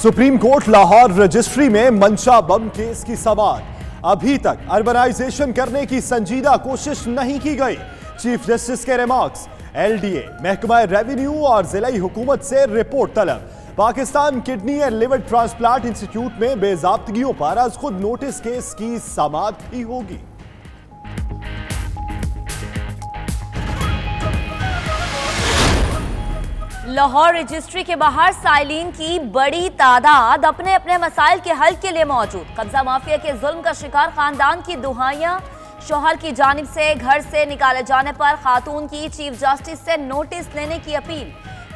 Supreme court Lahore registry में मंशा बम case की समाअत। अभी तक अर्बनाइजेशन करने की संजीदा कोशिश नहीं की गई। चीफ जस्टिस के रिमार्क्स। एलडीए, महकमा रेवेन्यू और जिलाई हुकूमत से रिपोर्ट तलब। Pakistan kidney and liver transplant institute में बेजाब्तगियों पर आज खुद नोटिस केस की समाअत भी होगी। लाहौर रजिस्ट्री के बाहर साइलिन की बड़ी तादाद अपने अपने मसाइल के हल के लिए मौजूद। कब्जा माफिया के जुल्म का शिकार खानदान की दुहाइयां, शौहर की जानिब से घर से निकाले जाने पर खातून की चीफ जस्टिस से नोटिस लेने की अपील।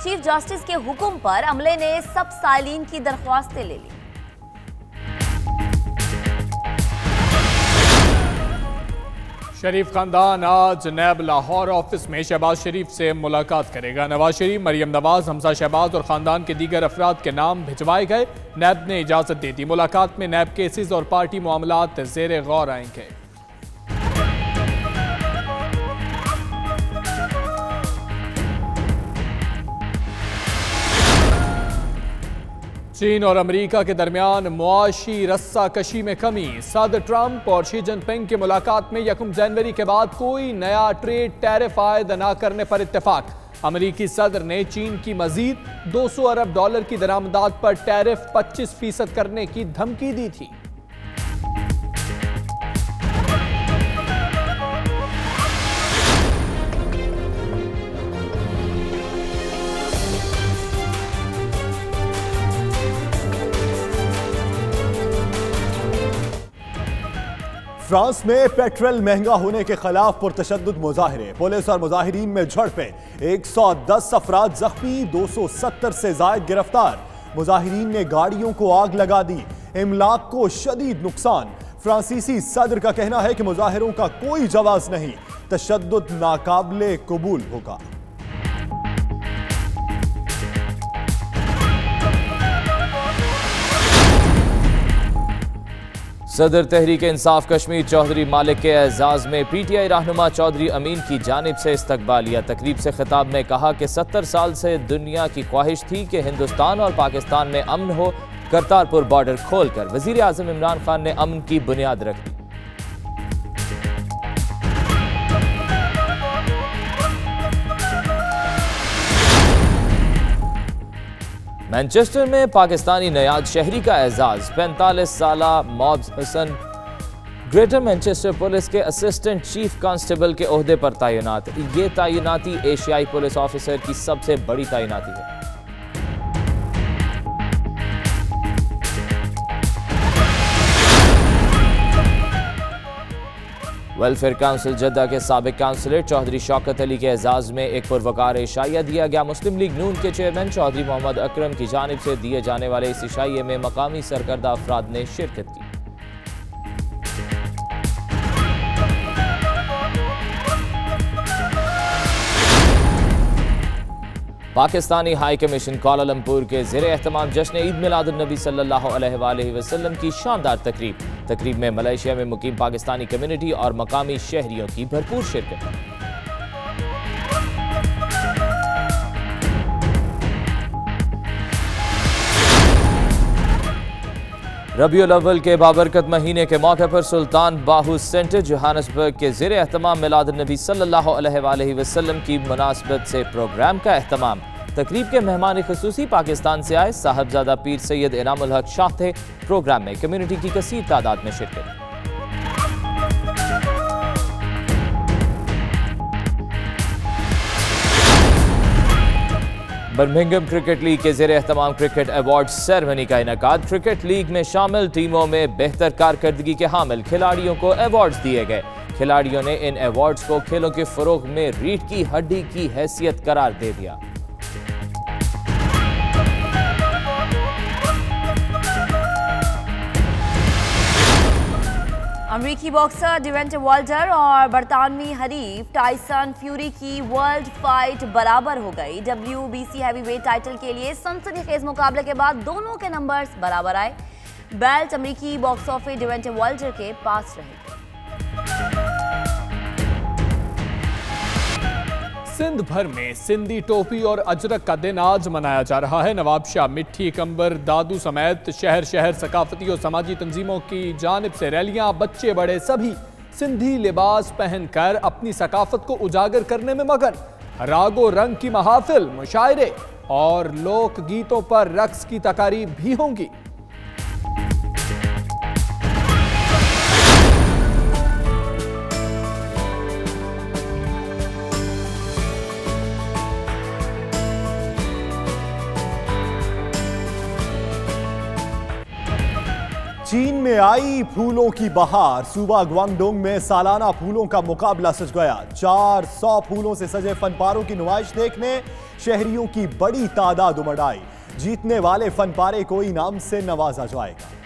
चीफ जस्टिस के हुक्म पर अमले ने सब साइलिन की दरख्वास्तें ले ली। शरीफ खानदान आज नैब लाहौर ऑफिस में शहबाज शरीफ से मुलाकात करेगा। नवाज शरीफ, मरियम नवाज, हमजा शहबाज और खानदान के दीगर अफराद के नाम भिजवाए गए। नैब ने इजाजत दे दी। मुलाकात में नैब केसेस और पार्टी मामलात ज़ेरे गौर आएंगे। चीन और अमेरिका के दरमियान मुआशी रस्सा कशी में कमी। सदर ट्रंप और शी जिनपिंग की मुलाकात में 1 जनवरी के बाद कोई नया ट्रेड टैरिफ आयद न करने पर इत्तेफाक। अमेरिकी सदर ने चीन की मजीद $200 अरब की दरामदात पर टैरिफ 25% करने की धमकी दी थी। फ्रांस में पेट्रोल महंगा होने के खिलाफ पुरतशद्दुद मुजाहिरे। पुलिस और मुजाहिरीन में झड़पें। 110 अफराद जख्मी, 270 से जायद गिरफ्तार। मुजाहिरीन ने गाड़ियों को आग लगा दी। इमलाक को शदीद नुकसान। फ्रांसीसी सदर का कहना है कि मुजाहिरों का कोई जवाब नहीं, तशद्दुद नाकाबिले कबूल होगा। सदर तहरीक इंसाफ कश्मीर चौधरी मालिक के एजाज में पीटीआई रहनुमा चौधरी अमीन की जानिब से इस्तकबालिया तकरीब से खिताब में कहा कि 70 साल से दुनिया की ख्वाहिश थी कि हिंदुस्तान और पाकिस्तान में अमन हो। करतारपुर बॉर्डर खोलकर वजीर आजम इमरान खान ने अमन की बुनियाद रख दी। मैनचेस्टर में पाकिस्तानी नयाद शहरी का एजाज। 45 साला मॉब्स हसन ग्रेटर मैनचेस्टर पुलिस के असिस्टेंट चीफ कांस्टेबल के ओहदे पर तैनात। ये तैनाती एशियाई पुलिस ऑफिसर की सबसे बड़ी तैनाती है। वेलफेयर काउंसिल जद्दा के साबिक काउंसिलर चौधरी शौकत अली के एजाज में एक पुरवकार इशाइया दिया गया। मुस्लिम लीग नून के चेयरमैन चौधरी मोहम्मद अकरम की जानिब से दिए जाने वाले इस इशाइये में मकामी सरकर्दा अफराद ने शिरकत की। पाकिस्तानी हाई कमीशन कोलालमपुर के ज़ेरे एहतमाम जश्न ईद मिलादुन्नबी सल्लल्लाहु अलैहि वसल्लम की शानदार तकरीब में मलेशिया में मुकीम पाकिस्तानी कम्युनिटी और मकामी शहरियों की भरपूर शिरकत। रबीउल अव्वल के बाबरकत महीने के मौके पर सुल्तान बाहू सेंटर जोहानसबर्ग के ज़ेरे एहतमाम मिलादुन्नबी सल्लल्लाहु अलैहि वसल्लम की मुनासबत से प्रोग्राम का एहतमाम। तकरीब के मेहमान खुसूसी पाकिस्तान से आए साहबजादा पीर सैयद इनामुल हक शाह थे। प्रोग्राम में कम्युनिटी की कसीर तादाद में शिरकत। बर्मिंघम क्रिकेट लीग के ज़ेरे एहतमाम क्रिकेट अवार्ड सेरेमनी का इनेकाद। क्रिकेट लीग में शामिल टीमों में बेहतर कारकर्दगी के हामिल खिलाड़ियों को अवार्ड्स दिए गए। खिलाड़ियों ने इन अवार्ड्स को खेलों के फरोग में रीढ़ की हड्डी की हैसियत करार दे दिया। अमेरिकी बॉक्सर डिवेंटे वाल्टर और बरतानवी हरीफ टाइसन फ्यूरी की वर्ल्ड फाइट बराबर हो गई। WBC हैवीवेट टाइटल के लिए सनसनीखेज मुकाबले के बाद दोनों के नंबर्स बराबर आए। बेल्ट अमेरिकी बॉक्स ऑफिस डिवेंटे वाल्टर के पास रहे। सिंध भर में सिंधी टोपी और अजरक का दिन आज मनाया जा रहा है। नवाबशाह, मिट्टी, कंबर, दादू समेत शहर शहर सकाफती और समाजी तंजीमों की जानिब से रैलियां, बच्चे बड़े सभी सिंधी लिबास पहनकर अपनी सकाफत को उजागर करने में मगन। रागो रंग की महाफिल, मुशायरे और लोक गीतों पर रक्स की तकारीब भी होंगी। चीन में आई फूलों की बहार, सूबा ग्वांगडोंग में सालाना फूलों का मुकाबला सज गया। 400 फूलों से सजे फनपारों की नुमाइश देखने शहरियों की बड़ी तादाद उमड़ आई। जीतने वाले फनपारे को इनाम से नवाजा जाएगा।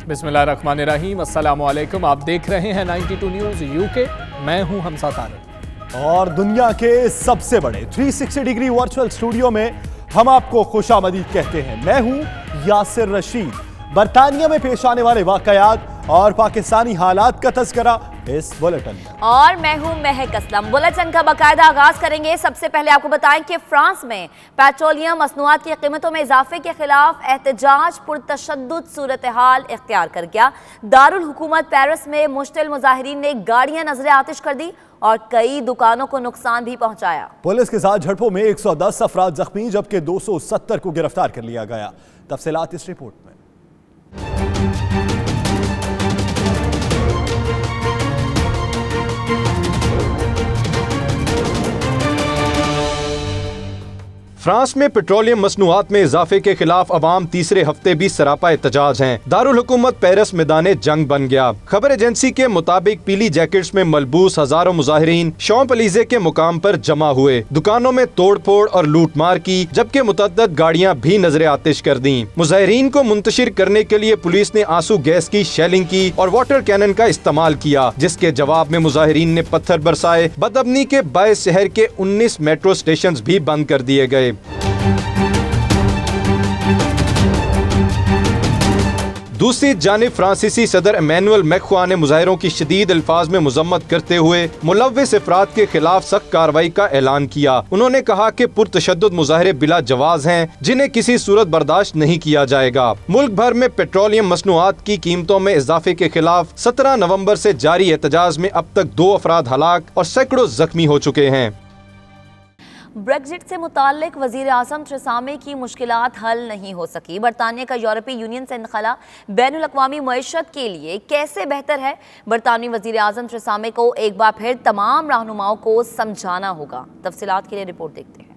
बिस्मिल्लाहिर्रहमानिर्रहीम, अस्सलामुअलैकुम। आप देख रहे हैं 92 न्यूज़ यूके। मैं हूं हमसा तारिक और दुनिया के सबसे बड़े 360 डिग्री वर्चुअल स्टूडियो में हम आपको खुशामदीद कहते हैं। मैं हूं यासिर रशीद। बरतानिया में पेश आने वाले वाकयात और पाकिस्तानी हालात का तज़किरा इस बुलेटिन में। और मैं हूं महक असलम। बुलेटिन का बाकायदा आगाज करेंगे। सबसे पहले आपको बताएं कि फ्रांस में पेट्रोलियम मसनूआत की कीमतों में इजाफे के खिलाफ एहतजाज पुरतशद्दुद सूरत हाल इख्तियार कर गया। दारुल हुकूमत पेरिस में मुश्तिल मुजाहिरीन ने गाड़ियां नजर आतिश कर दी और कई दुकानों को नुकसान भी पहुंचाया। पुलिस के साथ झड़पों में 110 अफराद जख्मी जबकि 270 को गिरफ्तार कर लिया गया। तफसीलात इस रिपोर्ट में। फ्रांस में पेट्रोलियम मसनूआत में इजाफे के खिलाफ अवाम तीसरे हफ्ते भी सरापा एहतजाज हैं। दारुल हुकूमत पेरिस मैदाने जंग बन गया। खबर एजेंसी के मुताबिक पीली जैकेट्स में मलबूस हजारों मुजाहिरीन शॉम्प-एलीज़े के मुकाम पर जमा हुए, दुकानों में तोड़ फोड़ और लूटमार की, जबकि मुतअद्दिद गाड़ियां भी नजर आतिश कर दी। मुजाहिरीन को मुंतशिर करने के लिए पुलिस ने आंसू गैस की शेलिंग की और वाटर कैनन का इस्तेमाल किया, जिसके जवाब में मुजाहिरीन ने पत्थर बरसाए। बदअमनी के बायस शहर के 19 मेट्रो स्टेशन भी बंद कर दिए गए। दूसरी जानिब फ्रांसीसी सदर इमैनुअल मैक्रों ने मुजाहिरों की शदीद अल्फाज में मुजम्मत करते हुए मुलव्विस अफराद के खिलाफ सख्त कार्रवाई का ऐलान किया। उन्होंने कहा कि पुरतशद्दुद मुजाहिरे बिला जवाज हैं, जिन्हें किसी सूरत बर्दाश्त नहीं किया जाएगा। मुल्क भर में पेट्रोलियम मसनूआत की कीमतों में इजाफे के खिलाफ 17 नवंबर से जारी एहतजाज में अब तक 2 अफराद हलाक और सैकड़ों जख्मी हो चुके हैं। ब्रेक्जिट से मुताल्लिक वज़ीर आज़म थेरेसा मे की मुश्किलात हल नहीं हो सकी। बरतानिया का यूरोपीय यूनियन से इनखला बैनुल-अक़वामी मईशत के लिए कैसे बेहतर है? बरतानवी वज़ीर आज़म थेरेसा मे को एक बार फिर तमाम रहनुमाओं को समझाना होगा। तफसीलात के लिए रिपोर्ट देखते हैं।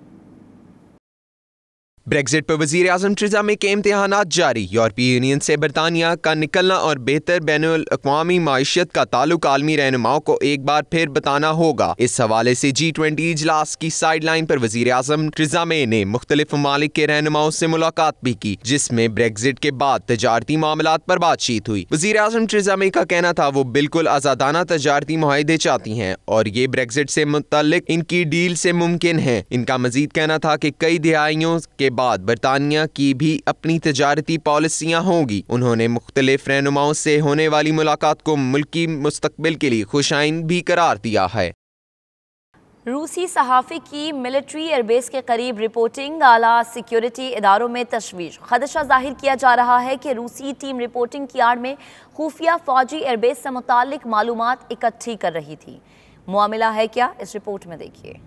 ब्रेक्जिट पर वज़ीर आज़म थेरेसा मे के इम्तिहानात जारी। यूरोपीय यूनियन से बरतानिया का निकलना और बेहतर बैनुल अक़वामी माइशत का ताल्लुक आलमी रहनुमाओं को एक बार फिर बताना होगा। इस हवाले से G20 इजलास की साइड लाइन पर वज़ीर आज़म थेरेसा मे ने मुख्तलिफ ममालिक के रहनुमाओं से मुलाकात भी की, जिसमें ब्रेक्जिट के बाद तजारती मामलात पर बातचीत हुई। वज़ीर आज़म थेरेसा मे का कहना था वो बिल्कुल आज़ादाना तजारती मुआहदे चाहती हैं और ये ब्रेक्जिट से मुतल्लिक इनकी डील से मुमकिन है। इनका मजीद कहना था कि कई दिहाइयों के बाद बरतानिया की भी अपनी तजारती पॉलिसियां होंगी। उन्होंने मुख्तलिफ रहनुमाओं से होने वाली मुलाकात को मुल्की मुस्तकबिल के लिए खुशाइन भी करार दिया है। रूसी सहाफ़ी की मिलिट्री एयरबेस के करीब रिपोर्टिंग, आला सिक्योरिटी इदारों में तशवीश। खदशा जाहिर किया जा रहा है कि रूसी टीम रिपोर्टिंग की आड़ में खुफिया फौजी एयरबेस से मुताल्लिक मालूमात इकट्ठी कर रही थी। मामला है क्या, इस रिपोर्ट में देखिए।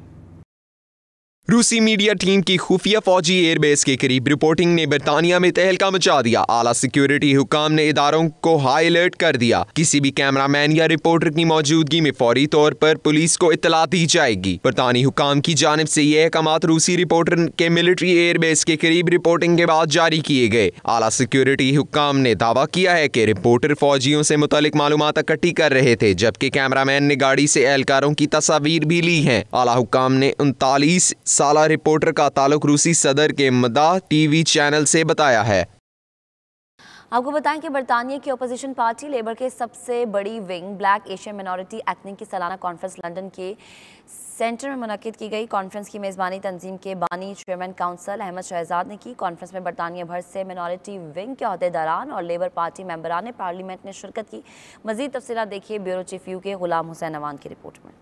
रूसी मीडिया टीम की खुफिया फौजी एयरबेस के करीब रिपोर्टिंग ने बरतानिया में तहलका मचा दिया। आला सिक्योरिटी हुकाम ने इदारों को हाई अलर्ट कर दिया। किसी भी कैमरामैन या रिपोर्टर की मौजूदगी में फौरी तौर पर पुलिस को इत्तला दी जाएगी। बरतानी हुकाम की जानिब से ये अहकामात रूसी रिपोर्टर के मिलिट्री एयरबेस के करीब रिपोर्टिंग के बाद जारी किए गए। आला सिक्योरिटी हुकाम ने दावा किया है कि रिपोर्टर फौजियों से मुतालिक मालूमात इकट्ठी कर रहे थे, जबकि कैमरामैन ने गाड़ी से एहलकारों की तस्वीर भी ली हैं। आला हुकाम ने 39 साला रिपोर्टर का ताल्लुक रूसी सदर के मदा टीवी चैनल से बताया है। आपको बताएं कि बरतानिया की अपोजिशन पार्टी लेबर के सबसे बड़ी wing black Asian minority ethnic की सालाना कॉन्फ्रेंस लंदन के सेंटर में मुनक्किद की गई। कॉन्फ्रेंस की मेज़बानी तंजीम के बानी चेयरमैन काउंसिल अहमद शहजाद ने की। कॉन्फ्रेंस में बरतानिया भर से मिनॉरिटी विंग के अहदेदारान और लेबर पार्टी मेंबरान पार्लियामेंट ने शिरकत की। मज़ीद तफसीलात देखिए ब्यूरो चीफ यू के गुलाम हुसैन अवान की रिपोर्ट में।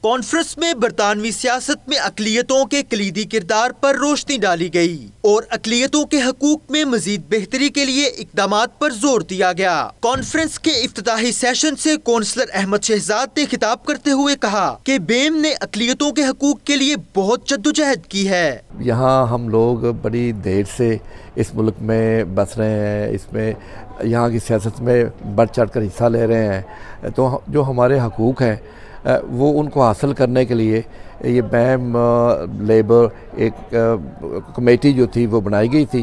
कॉन्फ्रेंस में बरतानवी सियासत में अकलियतों के कलीदी किरदार पर रोशनी डाली गई और अकलियतों के हकूक में मजीद बेहतरी के लिए इकदामात पर जोर दिया गया। कॉन्फ्रेंस के इफ्तिताही सेशन से कौंसलर अहमद शहजाद ने खिताब करते हुए कहा कि बेम ने अकलियतों के हकूक के लिए बहुत जद्दोजहद की है। यहाँ हम लोग बड़ी देर से इस मुल्क में बस रहे हैं, इसमें यहाँ की सियासत में बढ़ चढ़ कर हिस्सा ले रहे हैं, तो जो हमारे हकूक हैं वो उनको हासिल करने के लिए ये बैम लेबर एक कमेटी जो थी वो बनाई गई थी,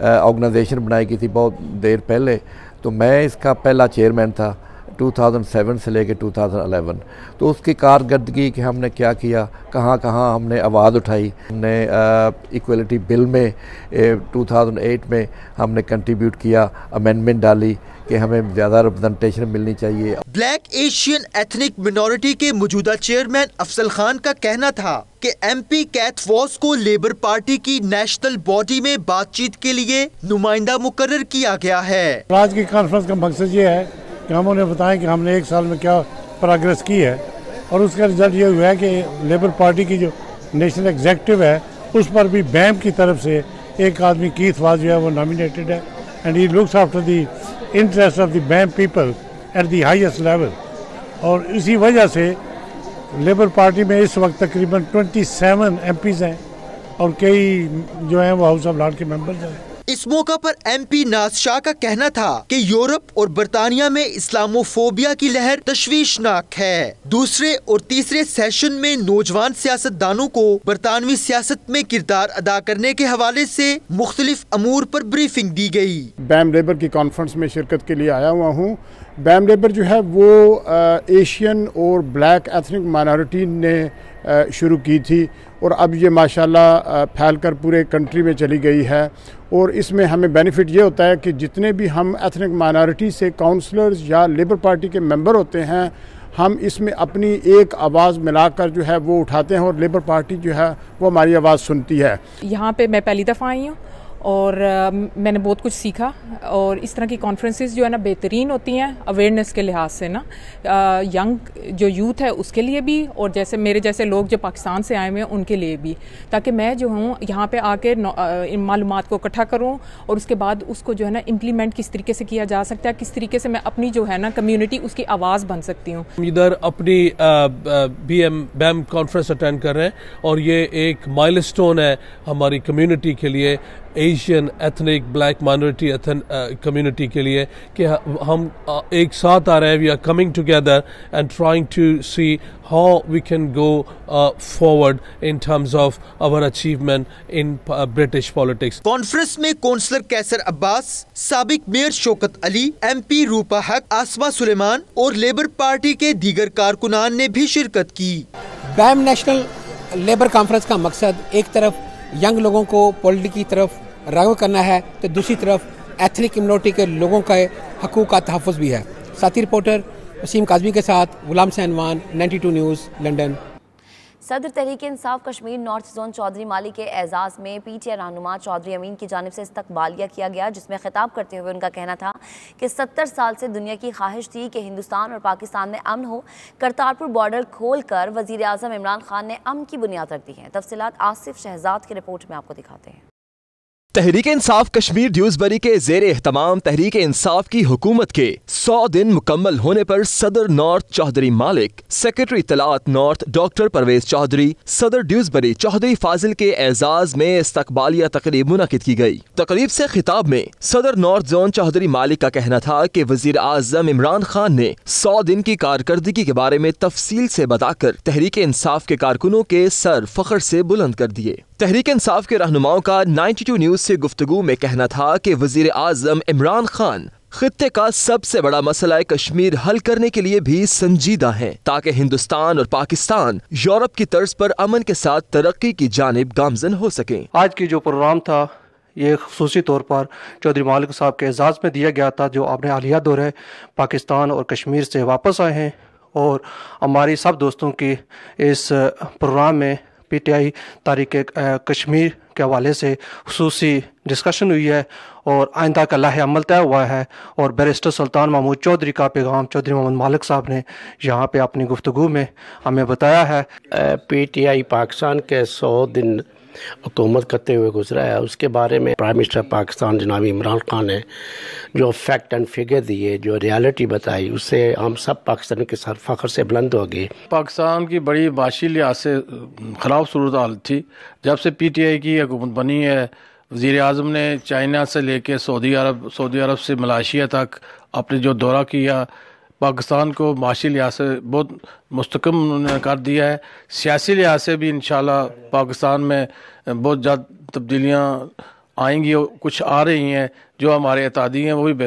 ऑर्गेनाइजेशन बनाई गई थी बहुत देर पहले। तो मैं इसका पहला चेयरमैन था 2007 से लेकर 2011। तो उसकी कारकर्दगी कि हमने क्या किया, कहाँ कहाँ हमने आवाज़ उठाई। हमने इक्वलिटी बिल में 2008 में हमने कंट्रीब्यूट किया, अमेंडमेंट डाली कि हमें ज़्यादा रिप्रेजेंटेशन मिलनी चाहिए। ब्लैक एशियन एथनिक मिनॉरिटी के मौजूदा चेयरमैन अफजल खान का कहना था कि MP कैथ वॉस को लेबर पार्टी की नेशनल बॉडी में बातचीत के लिए नुमाइंदा मुकर्रर किया गया है। आज की कॉन्फ्रेंस का मकसद ये है कि हम उन्हें बताएं कि हमने एक साल में क्या प्रोग्रेस की है और उसका रिजल्ट ये हुआ है कि लेबर पार्टी की जो नेशनल एग्जीक्यूटिव है उस पर भी बैम की तरफ से एक आदमी कीथ वाज जो है वो नॉमिनेटेड है and he looks after the interest of the bam people at the highest level. और इसी वजह से लेबर पार्टी में इस वक्त तकरीबन 27 MPs हैं और कई जो हैं वो हाउस ऑफ लॉर्ड के मेंबर्स हैं। इस मौका पर MP नाज शाह का कहना था कि यूरोप और बरतानिया में इस्लामोफोबिया की लहर तशवीशनाक है। दूसरे और तीसरे सेशन में नौजवान सियासतदानों को बरतानवी सियासत में किरदार अदा करने के हवाले से मुख्तलिफ अमूर पर ब्रीफिंग दी गई। बैम लेबर की कॉन्फ्रेंस में शिरकत के लिए आया हुआ हूँ। बैम लेबर जो है वो एशियन और ब्लैक एथनिक माइनॉरिटी ने शुरू की थी और अब ये माशाल्लाह फैलकर पूरे कंट्री में चली गई है। और इसमें हमें बेनिफिट ये होता है कि जितने भी हम एथनिक माइनॉरिटी से काउंसलर्स या लेबर पार्टी के मेंबर होते हैं, हम इसमें अपनी एक आवाज़ मिलाकर जो है वो उठाते हैं और लेबर पार्टी जो है वो हमारी आवाज़ सुनती है। यहाँ पे मैं पहली दफ़ा आई हूँ और मैंने बहुत कुछ सीखा और इस तरह की कॉन्फ्रेंसेस जो है ना बेहतरीन होती हैं अवेयरनेस के लिहाज से ना, यंग जो यूथ है उसके लिए भी और जैसे मेरे जैसे लोग जो पाकिस्तान से आए हुए हैं उनके लिए भी, ताकि मैं जो हूँ यहाँ पे आके मालूमात को इकट्ठा करूँ और उसके बाद उसको जो है ना इम्प्लीमेंट किस तरीके से किया जा सकता है, किस तरीके से मैं अपनी जो है ना कम्युनिटी उसकी आवाज़ बन सकती हूँ। इधर अपनी बैम कॉन्फ्रेंस अटेंड कर रहे हैं और ये एक माइलस्टोन है हमारी कम्युनिटी के लिए, Asian ethnic black minority community के लिए कि हम एक साथ आ रहे हैं। We are coming together and trying to see how we can go forward in terms of our achievement in British politics. Conference में कौंसलर कैसर अब्बास, साबिक मेयर शौकत अली, MP रूपा हक, आसमा सुलेमान और लेबर पार्टी के दीगर कारकुनान ने भी शिरकत की। बैम नेशनल लेबर कॉन्फ्रेंस का मकसद एक तरफ यंग लोगों को पॉलिटिक्स की तरफ राग़िब करना है तो दूसरी तरफ एथनिक कम्युनिटी के लोगों के हकूक़ का तहफ़्फ़ुज़ भी है। साथी रिपोर्टर वसीम काज़मी के साथ गुलाम हुसैन अवान, 92 न्यूज़, लंदन। सदर तहरीक इंसाफ कश्मीर नॉर्थ जोन चौधरी माली के एजाज़ में PTI रहनुमा चौधरी अमीन की जानिब से इस्तकबालिया किया गया, जिसमें खिताब करते हुए उनका कहना था कि 70 साल से दुनिया की ख्वाहिश थी कि हिंदुस्तान और पाकिस्तान में अमन हो। करतारपुर बॉर्डर खोलकर वज़ीर आज़म इमरान खान ने अमन की बुनियाद रख दी है। तफसीलात आसिफ शहजाद की रिपोर्ट में आपको दिखाते हैं। तहरीक इंसाफ कश्मीर ड्यूसबरी के ज़ेर एहतमाम तहरीक इंसाफ की हुकूमत के 100 दिन मुकम्मल होने पर सदर नॉर्थ चौधरी मालिक, secretary तलात north doctor Parvez Chaudhary, सदर ड्यूसबरी चौधरी फाजिल के एजाज में इस्तकबालिया तकरीब मुनक़िद की गई। तकरीब से खिताब में सदर नॉर्थ जोन चौधरी मालिक का कहना था कि वज़ीर आज़म इमरान खान ने 100 दिन की कारकर्दगी के बारे में तफसील से बताकर तहरीक इंसाफ के कारकुनों के सर फख्र से बुलंद कर दिए। तहरीक इंसाफ के रहनुमाओं का 92 न्यूज़ से गुफ्तगू में कहना था कि वज़ीर आज़म इमरान खान खित्ते का सबसे बड़ा मसला कश्मीर हल करने के लिए भी संजीदा हैं, ताकि हिंदुस्तान और पाकिस्तान यूरोप की तर्ज पर अमन के साथ तरक्की की जानिब गामजन हो सकें। आज की जो प्रोग्राम था ये ख़ुसूसी तौर पर चौधरी मालिक साहब के एजाज़ में दिया गया था, जो अपने हालिया दौरे पाकिस्तान और कश्मीर से वापस आए हैं। और हमारी सब दोस्तों की इस प्रोग्राम में PTI तारीख़ कश्मीर के हवाले से ख़ुसूसी डिस्कशन हुई है और आइंदा का लाहे अमल तय हुआ है। और बैरिस्टर सुल्तान महमूद चौधरी का पैगाम चौधरी मोहम्मद मालिक साहब ने यहाँ पे अपनी गुफ्तगू में हमें बताया है। PTI पाकिस्तान के 100 दिन हुकूमत करते हुए गुजरा है, उसके बारे में प्राइम मिनिस्टर पाकिस्तान जनाब इमरान खान ने जो फैक्ट एंड फिगर दिए, जो रियलिटी बताई, उससे हम सब पाकिस्तान के सर फख्र से बुलंद हो गए। पाकिस्तान की बड़ी माशी लिहाज से ख़राब सूरत हाल थी। जब से PTI की हुकूमत बनी है, वज़ीर आज़म ने चाइना से लेके सऊदी अरब से मलेशिया तक अपने जो दौरा किया, पाकिस्तान को माशी लिहाज से बहुत मुस्तकम उन्होंने कर दिया है। सियासी लिहाज से भी इंशाल्लाह पाकिस्तान में बहुत ज़्यादा तब्दीलियाँ आएंगी, कुछ आ रही हैं। जो हमारे एतादी हैं वो भी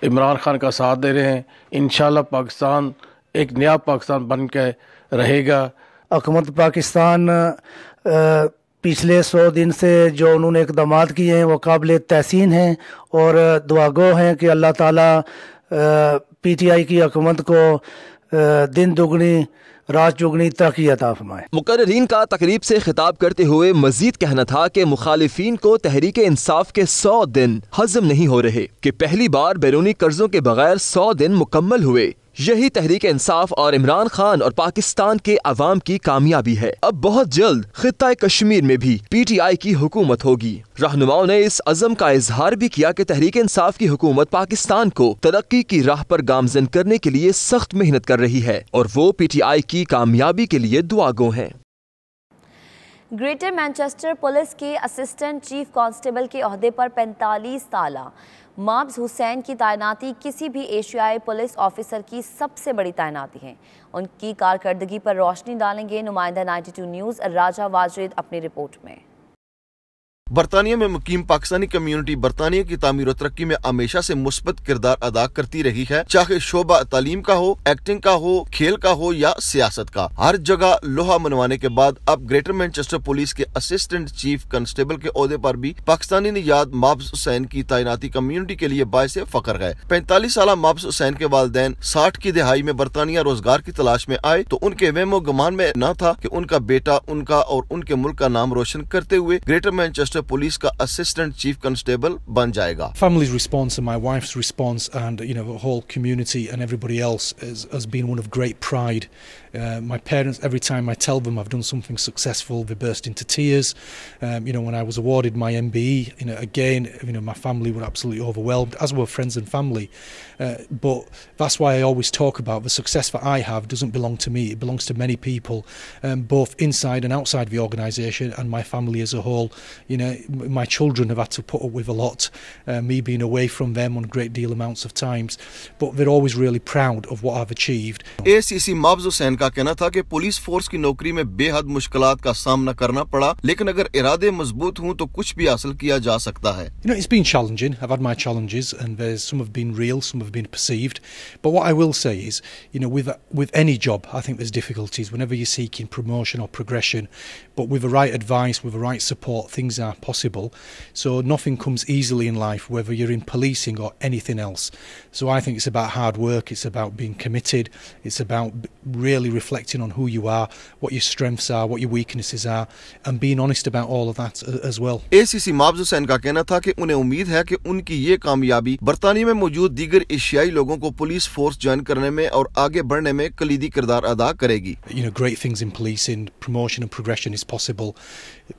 इमरान खान का साथ दे रहे हैं। इंशाल्लाह पाकिस्तान एक नया पाकिस्तान बन के रहेगा। हुकूमत पाकिस्तान पिछले 100 दिन से जो उन्होंने इक़दामात किए हैं वो काबिल तहसीन हैं और दुआगो हैं कि अल्लाह ताला PTI की हुकूमत को दिन दुगनी रात चुगनी तरक्की अता फरमाए। मुकर्रीन का तकरीब से खिताब करते हुए मजीद कहना था कि मुखालिफिन को तहरीक इंसाफ के 100 दिन हजम नहीं हो रहे कि पहली बार बैरूनी कर्जों के बगैर 100 दिन मुकम्मल हुए। यही तहरीक इंसाफ और इमरान खान और पाकिस्तान के अवाम की कामयाबी है। अब बहुत जल्द खित्ता कश्मीर में भी PTI की हुकूमत होगी। रहनुमाओं ने इस अज़म का इजहार भी किया कि तहरीक इंसाफ की हुकूमत पाकिस्तान को तरक्की की राह पर गामजन करने के लिए सख्त मेहनत कर रही है और वो PTI की कामयाबी के लिए दुआगो हैं। ग्रेटर मैनचेस्टर पुलिस के असिस्टेंट चीफ कांस्टेबल के ओहदे पर 45 साला माब्स हुसैन की तैनाती किसी भी एशियाई पुलिस ऑफिसर की सबसे बड़ी तैनाती है। उनकी कारकर्दगी पर रोशनी डालेंगे नुमाइंदा 92 न्यूज़ राजा वाजिद अपनी रिपोर्ट में। बरतानिया में मुकीम पाकिस्तानी कम्युनिटी बरतानिया की तामीर और तरक्की में हमेशा से मुस्बत किरदार अदा करती रही है, चाहे शोबा तालीम का हो, एक्टिंग का हो, खेल का हो या सियासत का। हर जगह लोहा मनवाने के बाद अब ग्रेटर मैनचेस्टर पुलिस के असिस्टेंट चीफ कांस्टेबल के ओहदे पर भी पाकिस्तानी नियाद माब्स हुसैन की तैनाती कम्युनिटी के लिए बायसे फख्र है। 45 साल माब्स हुसैन के वालिदैन 60 की दिहाई में बरतानिया रोजगार की तलाश में आए तो उनके वहमो गुमान में न था कि उनका बेटा उनका और उनके मुल्क का नाम रोशन करते हुए ग्रेटर मैनचेस्टर पुलिस का असिस्टेंट चीफ कांस्टेबल बन जाएगा। Family's response and my wife's response and the whole community and everybody else has been one of great pride. My parents, every time I tell them I've done something successful, they burst into tears. When I was awarded my MBE, again, my family were absolutely overwhelmed, as were friends and family. But that's why I always talk about the success that I have doesn't belong to me. It belongs to many people, both inside and outside the organisation and my family as a whole. My children have had to put up with a lot, me being away from them on a great deal amounts of times, but they're always really proud of what I've achieved. ACC माब्स Hussain का कहना था कि police force की नौकरी में बेहद मुश्किलात का सामना करना पड़ा, लेकिन अगर इरादे मजबूत हों तो कुछ भी हासिल किया जा सकता है। It's been challenging. I've had my challenges, and some have been real, some have been perceived. But what I will say is, with any job, I think there's difficulties whenever you're seeking promotion or progression. But with the right advice, with the right support, things are possible. So nothing comes easily in life, whether you're in policing or anything else. So I think it's about hard work, it's about being committed, it's about really reflecting on who you are, what your strengths are, what your weaknesses are, and being honest about all of that as well. ACC माब्स Hussain का कहना था कि उन्हें उम्मीद है कि उनकी ये कामयाबी बरतानिया में मौजूद दीगर एशियाई लोगों को पुलिस फोर्स ज्वाइन करने में और आगे बढ़ने में कलीदी किरदार अदा करेगी। Great things in policing, promotion and progression is possible,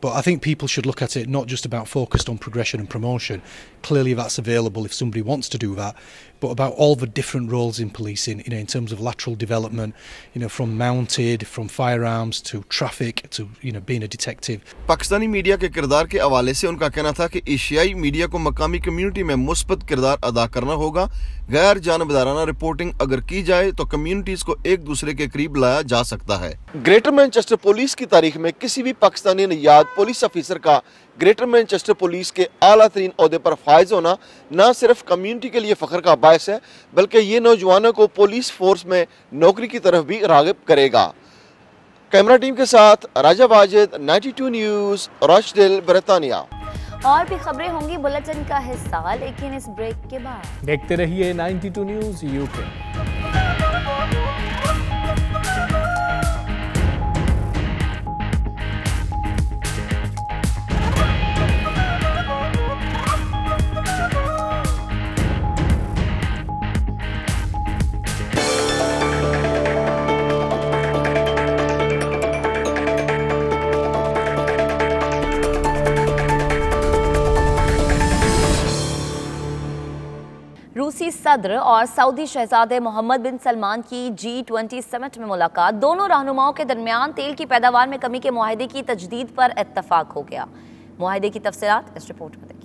but I think people should look at it not just about focused on progression and promotion. Clearly that's available if somebody wants to do that, but about all the different roles in policing, in terms of lateral development, from mounted, from firearms to traffic to being a detective. Pakistani media के किरदार के हवाले से उनका कहना था कि एशियाई मीडिया को मकामी कम्युनिटी में मुस्बत किरदार अदा करना होगा। गैर जानबदाराना रिपोर्टिंग अगर की जाए तो कम्युनिटीज को एक दूसरे के करीब लाया जा सकता है। ग्रेटर मैनचेस्टर पुलिस की तारीख में किसी भी पाकिस्तानी नियाद पुलिस ऑफिसर का ग्रेटर मैनचेस्टर पुलिस के आला तरीन ओहदे पर फायज होना न सिर्फ कम्युनिटी के लिए फख्र का बायस है, बल्कि ये नौजवानों को पुलिस फोर्स में नौकरी की तरफ भी राग़िब करेगा। कैमरा टीम के साथ राजा वाजिद, 92 न्यूज़, रॉचडेल, बरतानिया। और भी खबरें होंगी बुलेटिन का हिस्सा, लेकिन इस ब्रेक के बाद देखते रहिए 92 न्यूज़ यूके। रूसी सदर और सऊदी शहजादे मोहम्मद बिन सलमान की G20 समिट में मुलाकात। दोनों रहनुमाओं के दरमियान तेल की पैदावार में कमी के मुआहदे की तजदीद पर इत्तफाक हो गया। मुआहदे की तफसीलात इस रिपोर्ट में देखिए।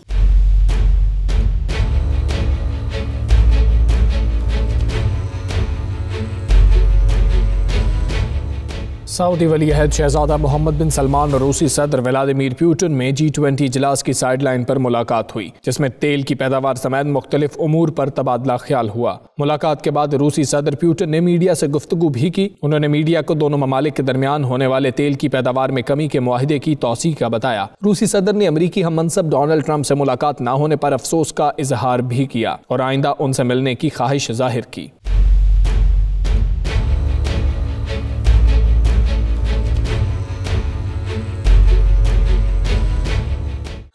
सऊदी वली अहद शहजादा मोहम्मद बिन सलमान और रूसी सदर व्लादिमीर पुतिन में G20 इजलास की साइडलाइन पर मुलाकात हुई, जिसमें तेल की पैदावार समेत मुख्तलिफ उमूर पर तबादला ख्याल हुआ। मुलाकात के बाद रूसी सदर पुतिन ने मीडिया से गुफ्तगू भी की। उन्होंने मीडिया को दोनों ममालिक के दरमियान होने वाले तेल की पैदावार में कमी के मुआहदे की तौसीह का बताया। रूसी सदर ने अमरीकी हम मनसब डोनाल्ड ट्रंप से मुलाकात न होने पर अफसोस का इजहार भी किया और आइंदा उनसे मिलने की ख्वाहिश जाहिर की।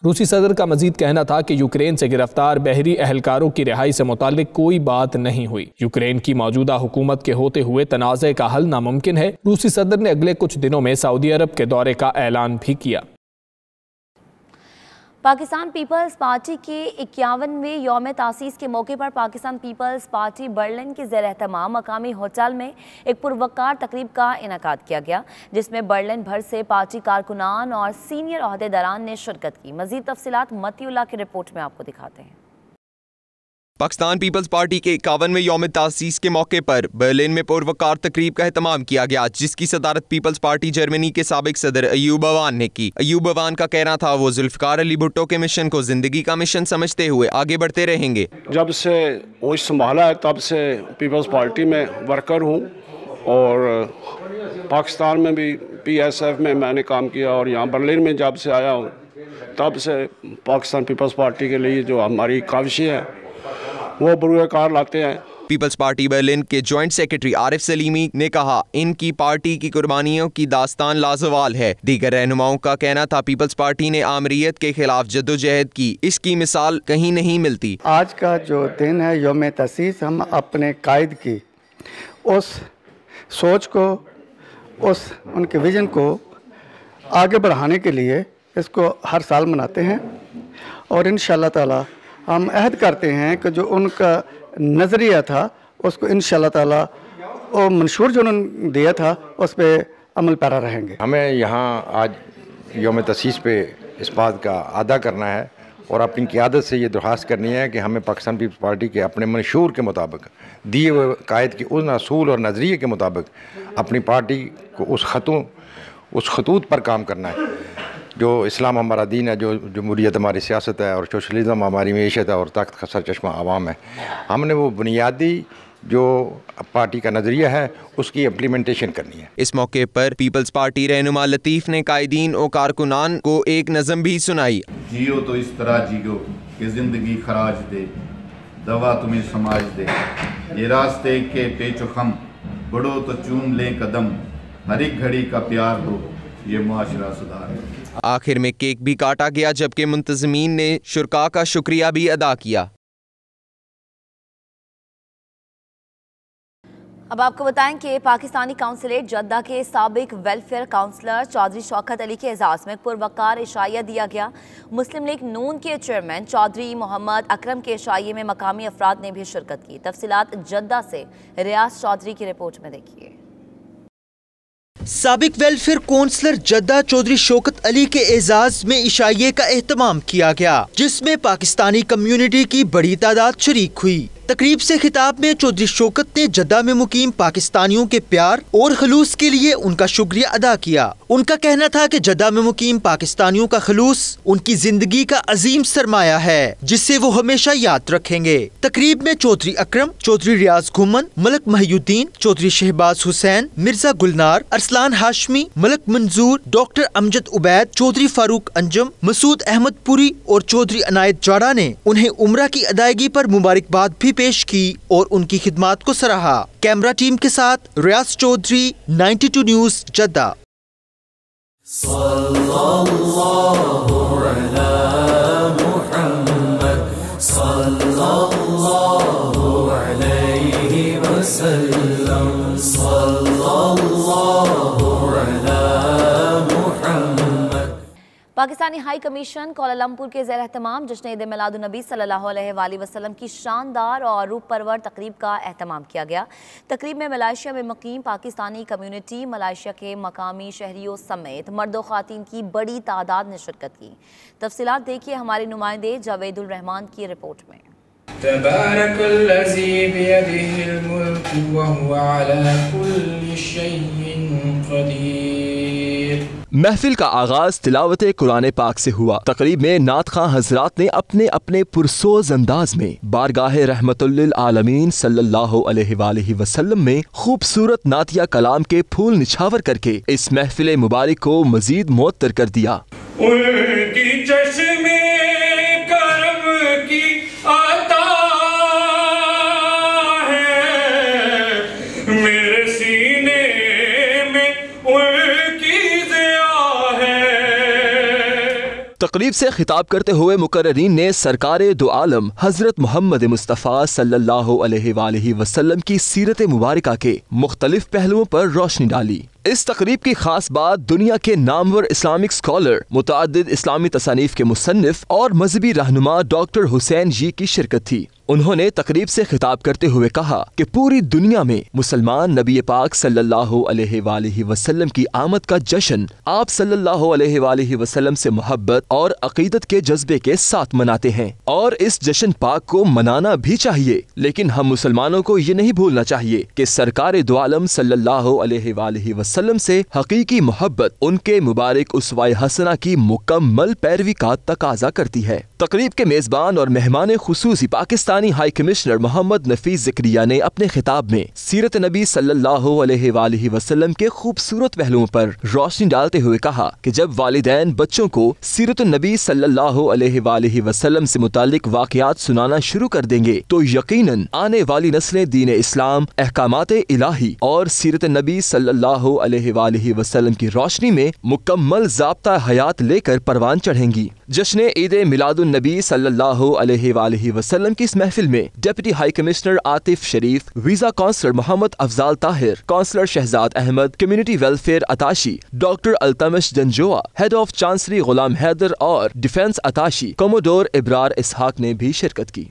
रूसी सदर का मजीद कहना था कि यूक्रेन से गिरफ्तार बहरी अहलकारों की रिहाई से मुतालिक कोई बात नहीं हुई। यूक्रेन की मौजूदा हुकूमत के होते हुए तनाज़े का हल नामुमकिन है। रूसी सदर ने अगले कुछ दिनों में सऊदी अरब के दौरे का ऐलान भी किया। पाकिस्तान पीपल्स पार्टी के 51वें यौम तासीस के मौके पर पाकिस्तान पीपल्स पार्टी बर्लिन के ज़ेर एहतमाम मकामी होटल में एक पुरवकार तकरीब का इनेकाद किया गया, जिसमें बर्लिन भर से पार्टी कारकुनान और सीनियर ओहदेदारान ने शिरकत की। मज़ीद तफसीलात मतीउल्लाह की रिपोर्ट में आपको दिखाते हैं। पाकिस्तान पीपल्स पार्टी के 51वें यौम तासीस के मौके पर बर्लिन में पुरवकार तकरीब का एहतमाम किया गया, जिसकी सदारत पीपल्स पार्टी जर्मनी के साबिक सदर अयूब अवान ने की। अयूब अवान का कहना था वो जुल्फकार अली भुट्टो के मिशन को जिंदगी का मिशन समझते हुए आगे बढ़ते रहेंगे। जब से वो संभाला है तब से पीपल्स पार्टी में वर्कर हूँ और पाकिस्तान में भी PSF में मैंने काम किया और यहाँ बर्लिन में जब से आया हूँ तब से पाकिस्तान पीपल्स पार्टी के लिए जो हमारी काविश है वो बुरे कार लाते हैं। पीपल्स पार्टी बर्लिन के जॉइंट सेक्रेटरी आरिफ सलीमी ने कहा, इनकी पार्टी की कुर्बानियों की दास्तान लाजवाल है। दीगर रहनुमाओं का कहना था पीपल्स पार्टी ने आमरीयत के खिलाफ जद्दोजहद की, इसकी मिसाल कहीं नहीं मिलती। आज का जो दिन है यौम तसीस, हम अपने कायद की उस सोच को, उस उनके विजन को आगे बढ़ाने के लिए इसको हर साल मनाते हैं और इंशाअल्लाह ताला हम अहद करते हैं कि जो उनका नज़रिया था उसको इंशाअल्लाह ताला वो मंशूर जो उन्होंने दिया था उस पर अमल पैरा रहेंगे। हमें यहाँ आज यौम तसीस पे इस बात का अदा करना है और अपनी क़यादत से ये दरख्वास्त करनी है कि हमें पाकिस्तान पीपल्स पार्टी के अपने मंशूर के मुताबिक दिए हुए कायद के उन असूल और नज़रिए के मुताबिक अपनी पार्टी को उस खतूत पर काम करना है। जो इस्लाम हमारा दीन है, जो जमहूरियत हमारी सियासत है और सोशलिज्म हमारी मीशत है और तख्त का सरचश्मा आवाम है, हमने वो बुनियादी जो पार्टी का नज़रिया है उसकी इम्प्लीमेंटेशन करनी है। इस मौके पर पीपल्स पार्टी रहनुमा लतीफ़ ने कायदीन और कारकुनान को एक नज़म भी सुनाई। जियो तो इस तरह जियो कि ज़िंदगी खराज दे, दवा तुम्हें समाज दे, ये रास्ते के पेचो खम, बढ़ो तो चूम लें कदम, हर एक घड़ी का प्यार हो, ये मुआशरा सुधार। आखिर में केक भी काटा गया, जबकि मुंतज़मीन ने शुरका का शुक्रिया भी अदा किया। अब आपको बताएं कि पाकिस्तानी काउंसिलेट जद्दा के साबिक वेलफेयर काउंसलर चौधरी शौकत अली के एजाज़ में पुरवकार इशाइया दिया गया। मुस्लिम लीग नून के चेयरमैन चौधरी मोहम्मद अकरम के इशाइये में मकामी अफराद ने भी शिरकत की। तफसीलात जद्दा से रियाज चौधरी की रिपोर्ट में देखिए। साबिक वेलफेयर काउंसलर जद्दा चौधरी शौकत अली के एजाज में इशाइये का एहतमाम किया गया, जिसमें पाकिस्तानी कम्युनिटी की बड़ी तादाद शरीक हुई। तकरीब से खिताब में चौधरी शौकत ने जद्दा में मुकीम पाकिस्तानियों के प्यार और खलूस के लिए उनका शुक्रिया अदा किया। उनका कहना था कि जद्दा में मुकीम पाकिस्तानियों का खलूस उनकी जिंदगी का अजीम सरमाया है, जिससे वो हमेशा याद रखेंगे। तकरीब में चौधरी अकरम, चौधरी रियाज घुमन, मलक महियुद्दीन, चौधरी शहबाज हुसैन, मिर्जा गुलनार, अरसलान हाशमी, मलक मंजूर, डॉक्टर अमजद उबैद, चौधरी फारूक अंजम, मसूद अहमद पुरी और चौधरी अनायत जाड़ा ने उन्हें उम्रा की अदायगी पर मुबारकबाद भी पेश की और उनकी खिदमात को सराहा। कैमरा टीम के साथ Riaz Chaudhry, 92 news, Jeddah. Pakistani high commission Kuala Lumpur के ज़ेर एहतमाम जश्न ईद मिलादुन्नबी सल्लल्लाहु अलैहि वसल्लम की शानदार और रूप परवर तकरीब का एहतमाम किया गया। तकरीब में मलाइशिया में मुकीम पाकिस्तानी कम्यूनिटी, मलाइशिया के मकामी शहरियों समेत मर्द व ख़वातीन की बड़ी तादाद ने शिरकत की। तफसीलात देखिए हमारे नुमाइंदे जावेदुल रहमान की रिपोर्ट में। तबारकल्लज़ी बियदिहिल मुल्कु व हुवा अला कुल्लि शैइन क़दीर। महफिल का आगाज तिलावत कुरान पाक से हुआ। तकरीब में नात खां हजरात ने अपने अपने पुरसोज अंदाज में बारगाह रहमतुल्लिल आलमीन सल्लल्लाहु अलैहि वसल्लम में खूबसूरत नातिया कलाम के फूल निछावर करके इस महफिल मुबारक को मजीद मुअत्तर कर दिया। उनकी चश्मे करम की आता है मेरे सीने में उनकी ज़िया है। तकरीब से खिताब करते हुए मुकर्ररीन ने सरकारे दो आलम हजरत मोहम्मद मुस्तफ़ा सल्लल्लाहु अलैहि वसल्लम की सीरत मुबारका के मुख्तलिफ पहलुओं पर रोशनी डाली। इस तकरीब की खास बात दुनिया के नामवर इस्लामिक स्कॉलर, मुतअद्दिद इस्लामी तसानीफ के मुसन्निफ और मजहबी रहनुमा डॉक्टर हुसैन जी की शिरकत थी। उन्होंने तकरीब से खिताब करते हुए कहा कि पूरी दुनिया में मुसलमान नबी पाक सल्लल्लाहु अलैहि वसल्लम की आमद का जश्न आप सल्लल्लाहु अलैहि वसल्लम से मोहब्बत और अकीदत के जज्बे के साथ मनाते हैं और इस जश्न पाक को मनाना भी चाहिए। लेकिन हम मुसलमानों को ये नहीं भूलना चाहिए कि सरकारे दो आलम सल्लल्लाहु अलैहि वसल्लम से हकीकी मोहब्बत उनके मुबारक उसवाए हसना की मुकम्मल पैरवी का तकाजा करती है। तकरीब के मेजबान और मेहमान खुसूसी पाकिस्तानी हाई कमिश्नर मोहम्मद नफीस ज़करिया ने अपने खिताब में सीरत नबी सल्लल्लाहु अलैहि वसल्लम के खूबसूरत पहलुओं पर रोशनी डालते हुए कहा कि जब वालिदैन बच्चों को सीरत नबी सल्लल्लाहु अलैहि वसल्लम से मुतालिक वाक़यात सुनाना शुरू कर देंगे तो यकीनन आने वाली नस्लें दीन इस्लाम, अहकामात इलाही और सीरत नबी सल्लल्लाहु अलैहि वसल्लम की रोशनी में मुकम्मल ज़ाब्ता हयात लेकर परवान चढ़ेंगी। जश्न ईद मिलादुन्नबी सल्लल्लाहु अलैहि वसल्लम की इस महफिल में deputy high commissioner Atif Sharif, visa counsellor Mohammad Afzal Tahir, counsellor Shahzad Ahmed, community welfare attache doctor Altamash Janjua, head of chancery Ghulam Haider और defence attache commodore Ibrar Ishaq ने भी शिरकत की।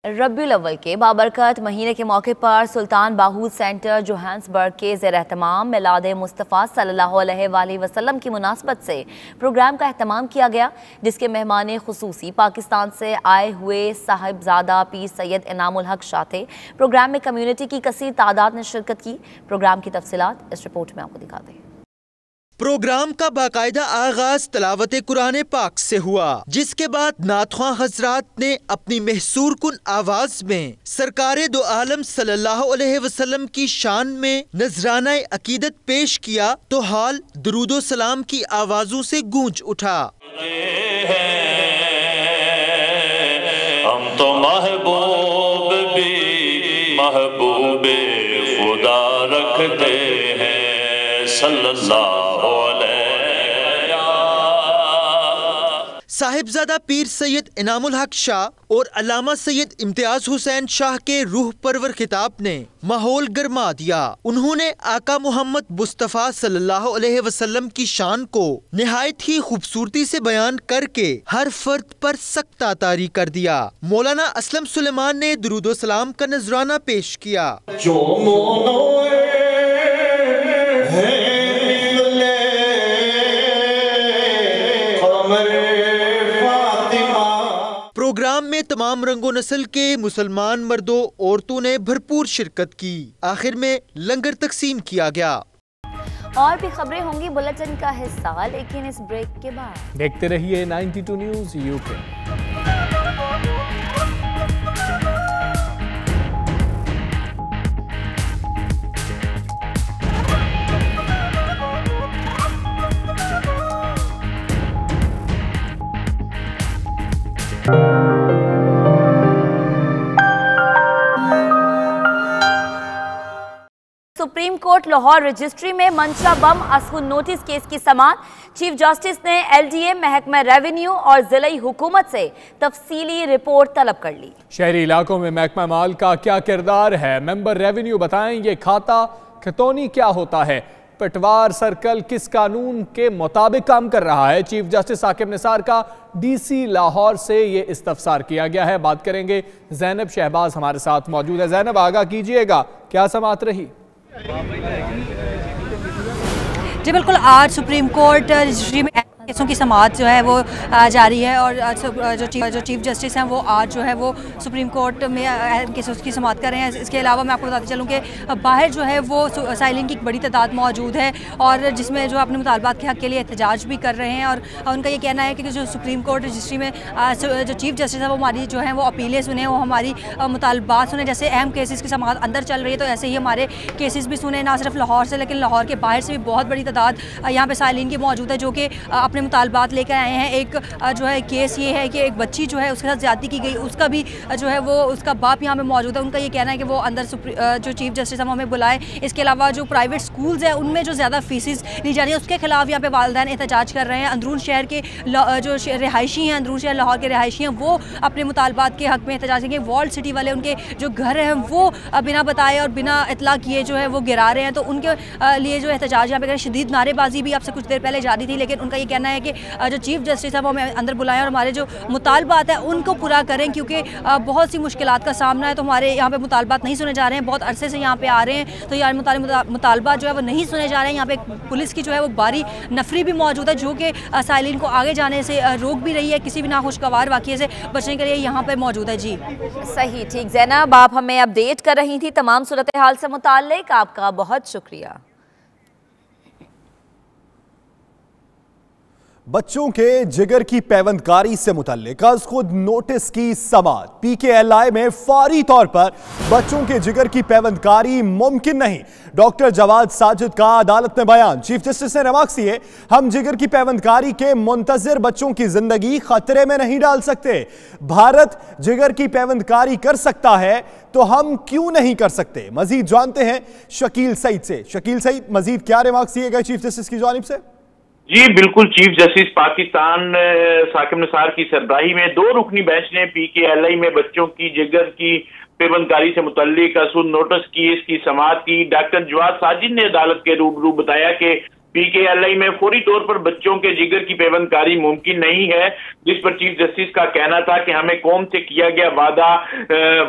रब्बीउल अव्वल के बाबरकत महीने के मौके पर सुल्तान बाहूद सेंटर जोहान्सबर्ग के ज़ेर एहतमाम मिलाद मुस्तफ़ा सल्लल्लाहु अलैहि वसल्लम की मुनासबत से प्रोग्राम का एहतमाम किया गया, जिसके मेहमान खुसूसी पाकिस्तान से आए हुए साहिबजादा पीर सैयद इनामुल हक शाह थे। प्रोग्राम में कम्यूनिटी की कसीर तादाद ने शिरकत की। प्रोग्राम की तफसीलात इस रिपोर्ट में आपको दिखाते हैं। प्रोग्राम का बाकायदा आगाज तलावत कुरान पाक से हुआ, जिसके बाद नातख्वां हजरात ने अपनी महसूर कुन आवाज में सरकारे दो आलम सल्लल्लाहु अलैहि वसल्लम की शान में नजराना अकीदत पेश किया तो हाल दुरूदो सलाम की आवाजों से गूंज उठा। हम तो महबूब भी महबूबे खुदा रखते हैं सल्लल्लाहु साहिबजादा पीर सैयद इनामुल हक शाह और अल्लामा सैयद इम्तियाज हुसैन शाह के रूह परवर खिताब ने माहौल गरमा दिया। उन्होंने आका मोहम्मद मुस्तफ़ा सल्लल्लाहु अलैहि वसल्लम की शान को निहायत ही खूबसूरती से बयान करके हर फर्द पर सख्ता तारी कर दिया। मौलाना असलम सुलेमान ने दुरूदो सलाम का नजराना पेश किया। प्रोग्राम में तमाम रंगो नस्ल के मुसलमान मर्दों औरतों ने भरपूर शिरकत की। आखिर में लंगर तकसीम किया गया। और भी खबरें होंगी बुलेटिन का हिस्सा, लेकिन इस ब्रेक के बाद देखते रहिए 92 news UK. Supreme court Lahore registry में मंशा बम असहुन नोटिस केस की समाअत। चीफ जस्टिस ने एलडीए, महकमा रेवेन्यू और जिलाई हुकूमत से तफसीली रिपोर्ट तलब कर ली। शहरी इलाकों में महकमा माल का क्या किरदार है, मेंबर रेवेन्यू बताएं ये खाता खतौनी क्या होता है, पटवार सर्कल किस कानून के मुताबिक काम कर रहा है। चीफ जस्टिस साकिब निसार का डीसी लाहौर से ये इस्तफसार किया गया है। बात करेंगे, जैनब शहबाज हमारे साथ मौजूद है। जैनब, आगाह कीजिएगा, क्या समाअत रही? जी बिल्कुल, आज सुप्रीम कोर्ट रजिस्ट्री में केसों की समाअत जो है वो जारी है और जो चीफ जस्टिस हैं वो आज जो है वो सुप्रीम कोर्ट में केसों की समाअत कर रहे हैं। इसके अलावा मैं आपको बताती चलूँ कि बाहर जो है वो साइलिन की एक बड़ी तादाद मौजूद है और जिसमें जो अपने मुतालबात के हक़ के लिए एहतजाज भी कर रहे हैं। और उनका ये कहना है कि जो सुप्रीम कोर्ट रजिस्ट्री में जो चीफ जस्टिस है वो हमारी जो है वो अपीलें सुने, वो हमारी मुतालबात सुने। जैसे अहम केसेस की समाअत अंदर चल रही है तो ऐसे ही हमारे केसेस भी सुने, ना सिर्फ लाहौर से लेकिन लाहौर के बाहर से भी बहुत बड़ी तादाद यहाँ पर साइलिन की मौजूद है जो कि अपने मुतालबात लेकर आए हैं। एक जो है केस ये है कि एक बच्ची जो है उसके साथ ज़्यादती की गई, उसका भी जो है वो उसका बाप यहाँ पे मौजूद है। उनका ये कहना है कि वो अंदर जो चीफ जस्टिस हम हमें बुलाए। इसके अलावा जो प्राइवेट स्कूल्स हैं उनमें जो ज़्यादा फीसिस ली जा रही है उसके खिलाफ यहाँ पे वालिदैन एहतजाज कर रहे हैं। अंदरून शहर के जो रिहायशी हैं, अंदरून शहर लाहौर के रिहायशी हैं, वो अपने मुतालबात के हक़ में एहतजाज करेंगे। वॉल्ड सिटी वाले उनके जो घर हैं वो बिना बताए और बिना इतला किए जो है वो गिरा रहे हैं, तो उनके लिए जो एहतजाज यहाँ पे करें। शदीद नारेबाजी भी आपसे कुछ देर पहले जारी थी, लेकिन उनका ये कहना है कि जो चीफ जस्टिस है वो हमें अंदर बुलाएं और हमारे जो मुतालबात है उनको पूरा करें, क्योंकि बहुत सी मुश्किलात का सामना है। तो हमारे यहाँ पे मुतालबात नहीं सुने जा रहे हैं, बहुत अरसे से यहाँ पे आ रहे हैं तो यार मुतालबात जो है वो नहीं सुने जा रहे हैं। यहाँ पे पुलिस की जो है वो बारी नफरी भी मौजूद है जो कि साइलिन को आगे जाने से रोक भी रही है, किसी भी नाखुशगवार वाक़े से बचने के लिए यहाँ पे मौजूद है। जी सही, ठीक। ज़ैनब, आप हमें अपडेट कर रही थी तमाम सूरत हाल से मुताल्लिक, आपका बहुत शुक्रिया। बच्चों के जिगर की पैवंदकारी से मुतल्लिक आज खुद नोटिस की समाअत। पीकेएलआई में फौरी तौर पर बच्चों के जिगर की पैवंदकारी मुमकिन नहीं, डॉक्टर जवाद साजिद का अदालत में बयान। चीफ जस्टिस ने रिमार्क्स दिए, हम जिगर की पैवंदकारी के मुंतजिर बच्चों की जिंदगी खतरे में नहीं डाल सकते। भारत जिगर की पैवंदकारी कर सकता है तो हम क्यों नहीं कर सकते? मजीद जानते हैं शकील सईद से। शकील सईद, मजीद क्या रिमार्क्स दिए गए चीफ जस्टिस की जानिब से? जी बिल्कुल, चीफ जस्टिस पाकिस्तान साकिब निसार की सरबराही में 2 रुकनी बेंच ने पीकेएलआई में बच्चों की जिगर की पेबंदकारी से मुतल्लिक असुन नोटिस केस की समाअत की। डॉक्टर जवाद साजिद ने अदालत के रूबरू बताया कि पीकेएलआई में फौरी तौर पर बच्चों के जिगर की पेबंदकारी मुमकिन नहीं है, जिस पर चीफ जस्टिस का कहना था कि हमें कौम से किया गया वादा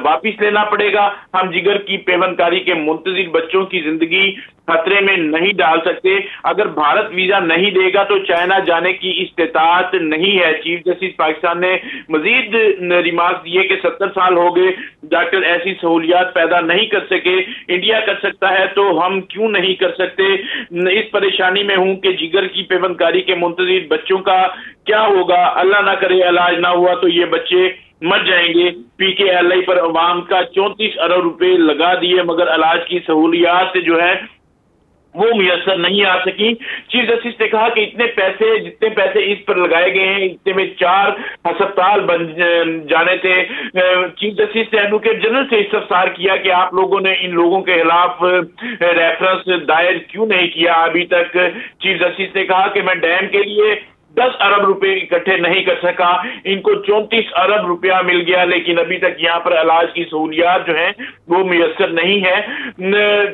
वापिस लेना पड़ेगा। हम जिगर की पेबंदकारी के मुंतजिर बच्चों की जिंदगी खतरे में नहीं डाल सकते। अगर भारत वीजा नहीं देगा तो चाइना जाने की इस्तेताअत नहीं है। चीफ जस्टिस पाकिस्तान ने मजीद रिमार्क दिए कि 70 साल हो गए, डॉक्टर ऐसी सहूलियात पैदा नहीं कर सके, इंडिया कर सकता है तो हम क्यों नहीं कर सकते। इस परेशानी में हूं कि जिगर की पेबंदकारी के मुंतजिर बच्चों का क्या होगा। अल्लाह ना करे इलाज ना हुआ तो ये बच्चे मर जाएंगे। पीकेएलआई पर अवाम का 34 अरब रुपए लगा दिए मगर इलाज की सहूलियात जो है वो मुयसर नहीं आ सकी। चीफ जस्टिस ने कहा कि जितने पैसे इस पर लगाए गए हैं इतने में 4 अस्पताल बन जाने थे। चीफ जस्टिस ने एडवोकेट जनरल से इस्तफसार किया कि आप लोगों ने इन लोगों के खिलाफ रेफरेंस दायर क्यों नहीं किया अभी तक। चीफ जस्टिस ने कहा कि मैं डैम के लिए 10 अरब रुपए इकट्ठे नहीं कर सका, इनको 34 अरब रुपया मिल गया, लेकिन अभी तक यहाँ पर इलाज की सहूलियात जो हैं वो मुयसर नहीं है।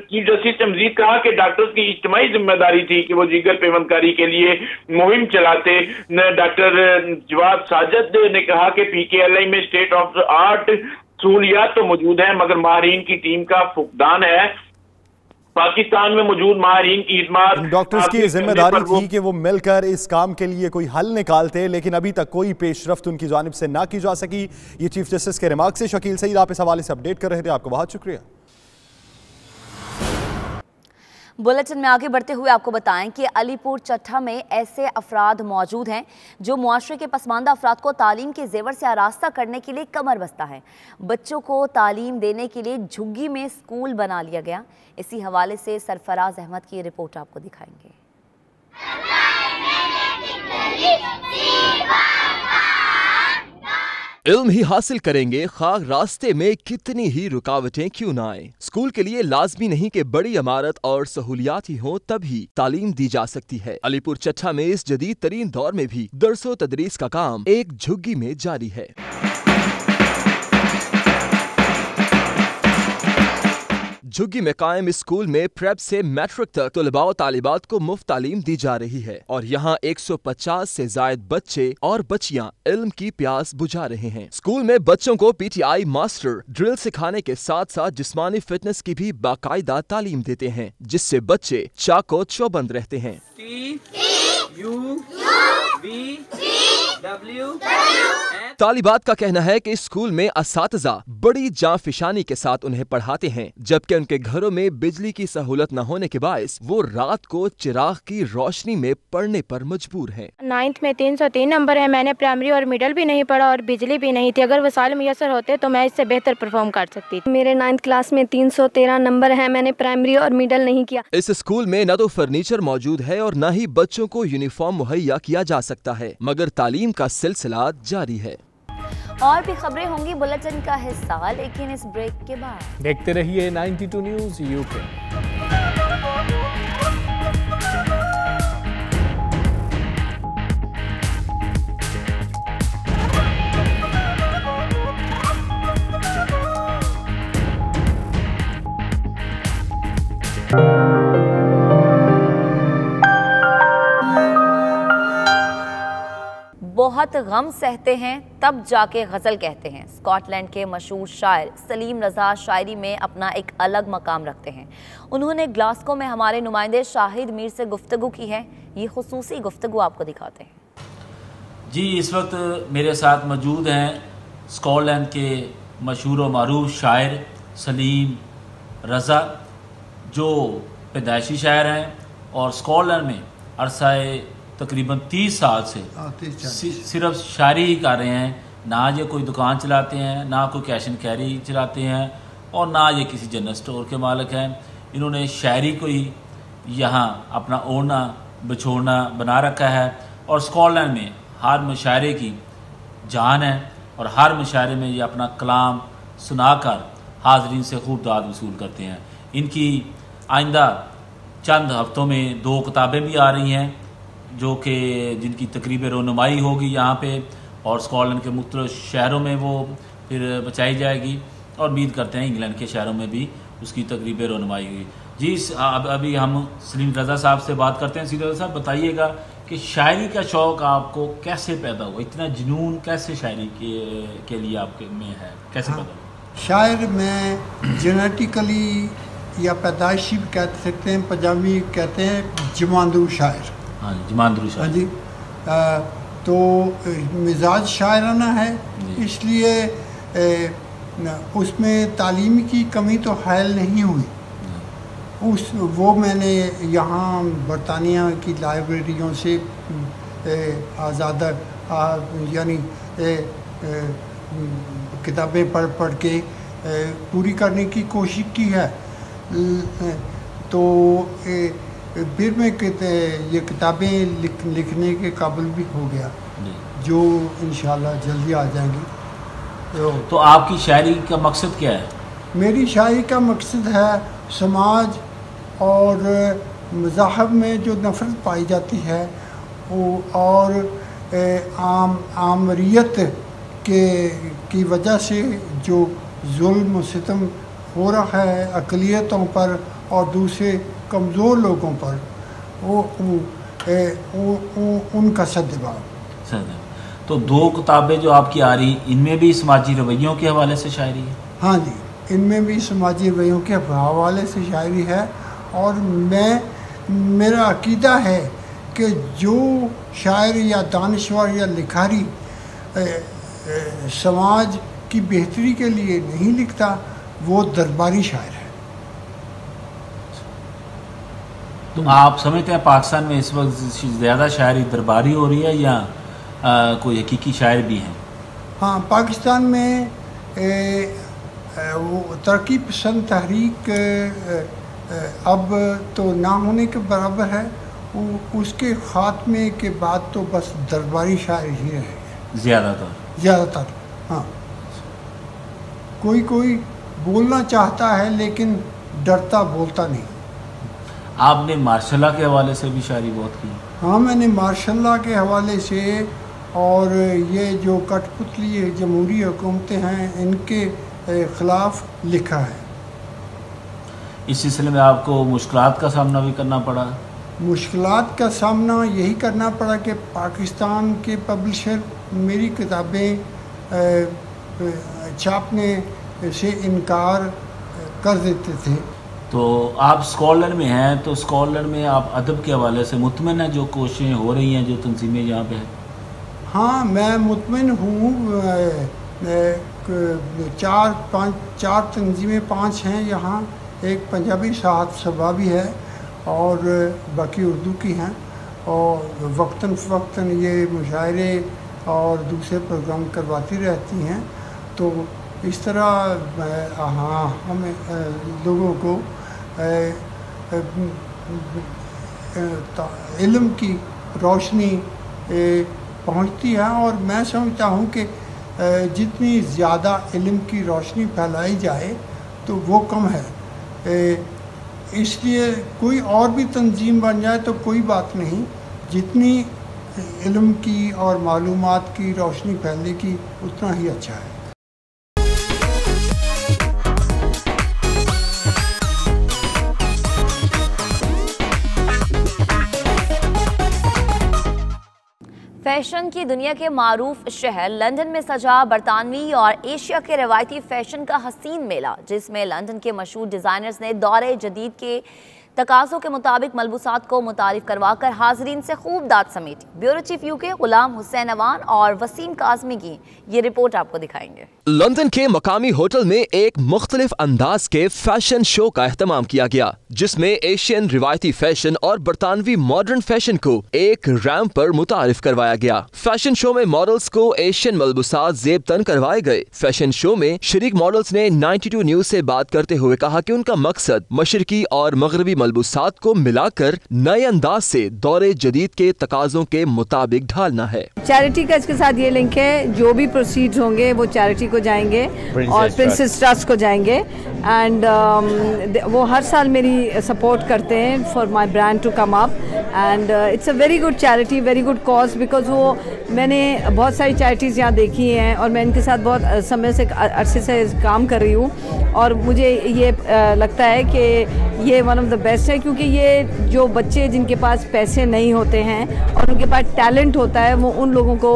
चीफ जस्टिस ने मजीद कहा कि डॉक्टर्स की इज्तिमाई जिम्मेदारी थी कि वो जिगर पेबंदकारी के लिए मुहिम चलाते। डॉक्टर जवाद साजिद ने कहा कि पीकेएलआई में स्टेट ऑफ द आर्ट सहूलियात तो मौजूद है मगर माहिरीन की टीम का फुकदान है। पाकिस्तान में मौजूद माहिरीन की खिदमत। डॉक्टर्स की जिम्मेदारी थी कि वो मिलकर इस काम के लिए कोई हल निकालते, लेकिन अभी तक कोई पेशरफ्त उनकी जानिब से ना की जा सकी। ये चीफ जस्टिस के रिमार्क से शकील सईद आप इस हवाले से अपडेट कर रहे थे, आपको बहुत शुक्रिया। बुलेटिन में आगे बढ़ते हुए आपको बताएं कि अलीपुर चट्टा में ऐसे अफराद मौजूद हैं जो मुआशरे के पसमानदा अफराद को तालीम के जेवर से आरास्ता करने के लिए कमर बस्ता है। बच्चों को तालीम देने के लिए झुग्गी में स्कूल बना लिया गया। इसी हवाले से सरफराज अहमद की रिपोर्ट आपको दिखाएंगे। इल्म ही हासिल करेंगे खाक रास्ते में कितनी ही रुकावटें क्यों ना आए। स्कूल के लिए लाजमी नहीं कि बड़ी इमारत और सहूलियात ही हों तभी तालीम दी जा सकती है। अलीपुर चट्टा में इस जदीद तरीन दौर में भी दरसो तदरीस का काम एक झुग्गी में जारी है। झुग्गी में कायम इस स्कूल में प्रेप से मैट्रिक तक तलबा और तालिबात को मुफ्त तालीम दी जा रही है और यहाँ 150 से जायद बच्चे और बच्चियाँ इल्म की प्यास बुझा रहे हैं। स्कूल में बच्चों को PTI मास्टर ड्रिल सिखाने के साथ साथ जिस्मानी फिटनेस की भी बाकायदा तालीम देते हैं, जिससे बच्चे चाको चौबंद रहते हैं। तालिबात का कहना है कि इस स्कूल में असातिज़ा बड़ी जांफिशानी के साथ उन्हें पढ़ाते हैं, जबकि उनके घरों में बिजली की सहूलत न होने के बायस वो रात को चिराग की रोशनी में पढ़ने पर मजबूर हैं। 9th में 303 नंबर है। मैंने प्राइमरी और मिडिल भी नहीं पढ़ा और बिजली भी नहीं थी। अगर वसाइल मुयसर होते तो मैं इससे बेहतर परफॉर्म कर सकती थी। मेरे 9th क्लास में 313 नंबर है। मैंने प्राइमरी और मिडिल नहीं किया। इस स्कूल में न तो फर्नीचर मौजूद है और न ही बच्चों को यूनिफॉर्म मुहैया किया जा सकता है, मगर तालीम का सिलसिला जारी है। और भी खबरें होंगी बुलेटिन का हिस्सा, लेकिन इस ब्रेक के बाद देखते रहिए 92 न्यूज़ यूके। बहुत गम सहते हैं तब जाके गज़ल कहते हैं। स्कॉटलैंड के मशहूर शायर सलीम रज़ा शायरी में अपना एक अलग मकाम रखते हैं। उन्होंने ग्लासगो में हमारे नुमाइंदे शाहिद मीर से गुफ्तगू की है। ये खुसूसी गुफ्तगू आपको दिखाते हैं। जी, इस वक्त मेरे साथ मौजूद हैं स्कॉटलैंड के मशहूर व मारूफ शायर सलीम रज़ा, जो पैदाइशी शायर हैं और स्कॉटलैंड में अरसाए तकरीबन 30 साल से सिर्फ शायरी ही कर रहे हैं। ना ये कोई दुकान चलाते हैं, ना कोई कैश एंड कैरी चलाते हैं और ना ये किसी जनरल स्टोर के मालिक हैं। इन्होंने शायरी को ही यहाँ अपना ओढ़ना बिछोड़ना बना रखा है और स्कॉटलैंड में हर मुशायरे की जान है और हर मुशायरे में ये अपना कलाम सुनाकर हाजरीन से खूब दाद वसूल करते हैं। इनकी आइंदा चंद हफ्तों में 2 किताबें भी आ रही हैं जो कि जिनकी तकरीब रोनुमाई होगी यहाँ पे और स्कॉटलैंड के मुख्तलिफ शहरों में वो फिर बचाई जाएगी और उम्मीद करते हैं इंग्लैंड के शहरों में भी उसकी तकरीब रोनुमाई हुई। जी, अभी हम सलीम रज़ा साहब से बात करते हैं। सलीम रज़ा साहब, बताइएगा कि शायरी का शौक़ आपको कैसे पैदा हुआ? इतना जुनून कैसे शायरी के लिए आपके में है, कैसे पैदा हुआ? शायर में जेनेटिकली या पैदाइशी भी कह सकते हैं, पंजाबी कहते हैं जमांदरू शायर। हाँ जी, जमांदरू शायर। हाँ जी, तो मिजाज शायराना है, इसलिए उसमें तालीम की कमी तो हायल नहीं हुई। वो मैंने यहाँ बरतानिया की लाइब्रेरियों से आज़ादा यानी किताबें पढ़ के पूरी करने की कोशिश की है। तो फिर मैं ये किताबें लिखने के काबिल भी हो गया, जो इंशाल्लाह जल्दी आ जाएंगी। तो आपकी शायरी का मकसद क्या है? मेरी शायरी का मकसद है समाज और मज़ाहब में जो नफ़रत पाई जाती है वो और आमरियत की वजह से जो जुल्म सितम हो रहा है अक़लियतों पर और दूसरे कमज़ोर लोगों पर, उनका सद्दबाव। तो 2 किताबें जो आपकी आ रही, इनमें भी समाजी रवैयों के हवाले से शायरी है? हाँ जी, इनमें भी समाजी रवैयों के हवाले से शायरी है और मेरा अकीदा है कि जो शायर या दानिश्वर या लिखारी समाज की बेहतरी के लिए नहीं लिखता, वो दरबारी शायर है। तो आप समझते हैं पाकिस्तान में इस वक्त ज़्यादा शायरी दरबारी हो रही है या कोई हकीकी शायर भी हैं? हाँ, पाकिस्तान में वो तरक्की पसंद तहरीक अब तो ना होने के बराबर है। उसके ख़ात्मे के बाद तो बस दरबारी शायर ही रहेंगे ज़्यादातर। हाँ, कोई बोलना चाहता है लेकिन डरता बोलता नहीं। आपने मार्शल्लाह के हवाले से भी शायरी बहुत की? हाँ, मैंने मार्शल्लाह के हवाले से और ये जो कठपुतली जमहूरी हुकूमतें हैं इनके ख़िलाफ़ लिखा है। इस सिलसिले में आपको मुश्किलात का सामना भी करना पड़ा? मुश्किलात का सामना यही करना पड़ा कि पाकिस्तान के पब्लिशर मेरी किताबें छापने से इनकार कर देते थे। तो आप स्कॉलर में हैं, तो स्कॉलर में आप अदब के हवाले से मुतमिन हैं जो कोशिशें हो रही हैं, जो तंजीमें यहाँ पे हैं? हाँ, मैं मुतमिन हूँ। 4 तंजीमें 5 हैं यहाँ। एक पंजाबी साहब सभा भी है और बाकी उर्दू की हैं, और वक्तन फ़वक्तन ये मुशायरे और दूसरे प्रोग्राम करवाती रहती हैं। तो इस तरह हाँ, हमें लोगों को इल्म की रोशनी पहुंचती है, और मैं समझता हूं कि जितनी ज़्यादा इल्म की रोशनी फैलाई जाए तो वो कम है। इसलिए कोई और भी तंजीम बन जाए तो कोई बात नहीं, जितनी इल्म की और मालूमात की रोशनी फैलेगी उतना ही अच्छा है। फैशन की दुनिया के मारूफ शहर लंदन में सजा बरतानवी और एशिया के रवायती फैशन का हसीन मेला, जिसमें लंदन के मशहूर डिज़ाइनर्स ने दौरे जदीद के तकाज़ों के मुताबिक मलबूसात को मुतारिफ करवाकर हाजरीन से खूब दाद समेटी। Bureau chief UK Ghulam Hussain Awan और वसीम काज़मी की ये रिपोर्ट आपको दिखाएंगे। लंदन के मकामी होटल में एक मुख्तलिफ अंदाज के फैशन शो का एहतमाम किया गया, जिसमें एशियन रिवायती फैशन और बरतानवी मॉडर्न फैशन को एक रैंप पर मुतारिफ करवाया गया। फैशन शो में मॉडल्स को एशियन मलबूसात ज़ेब तन करवाए गए। फैशन शो में शरीक मॉडल्स ने 92 न्यूज से बात करते हुए कहा कि उनका मकसद मशरकी और मगरबी मलबूसात को मिलाकर नए अंदाज से दौरे जदीद के तकाज़ों के मुताबिक ढालना है। चैरिटी का इसके साथ ये लिंक है, जो भी प्रोसीड्स होंगे वो चैरिटी को जाएंगे और प्रिंसेस ट्रस्ट को जाएंगे। एंड वो हर साल मेरी सपोर्ट करते हैं for my brand to come up, and it's a very good charity, very good cause, because वो मैंने बहुत सारी चैरिटीज़ यहाँ देखी हैं और मैं इनके साथ बहुत समय से अरसे से काम कर रही हूँ, और मुझे ये लगता है कि ये वन ऑफ द बेस्ट है, क्योंकि ये जो बच्चे जिनके पास पैसे नहीं होते हैं और उनके पास टैलेंट होता है, वो उन लोगों को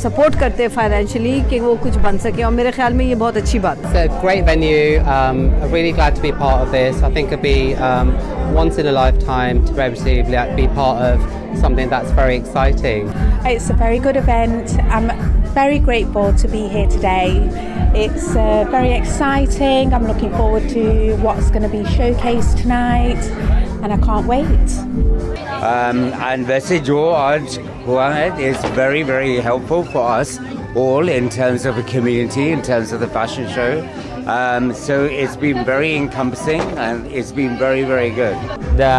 सपोर्ट करते हैं फाइनेंशियली कि वो कुछ बन सके, और मेरे ख्याल में ये बहुत अच्छी बात है। It's a great venue. I'm really glad to be part of this. I think it'd be once in a lifetime to be able to be part of something that's very exciting. It's a very good event. I'm very grateful to be here today. It's very exciting. I'm looking forward to what's going to be showcased tonight, and I can't wait. And वैसे जो आज हुआ है is very very helpful for us all in terms of the community, in terms of the fashion show. So it's been very encompassing and it's been very very good. The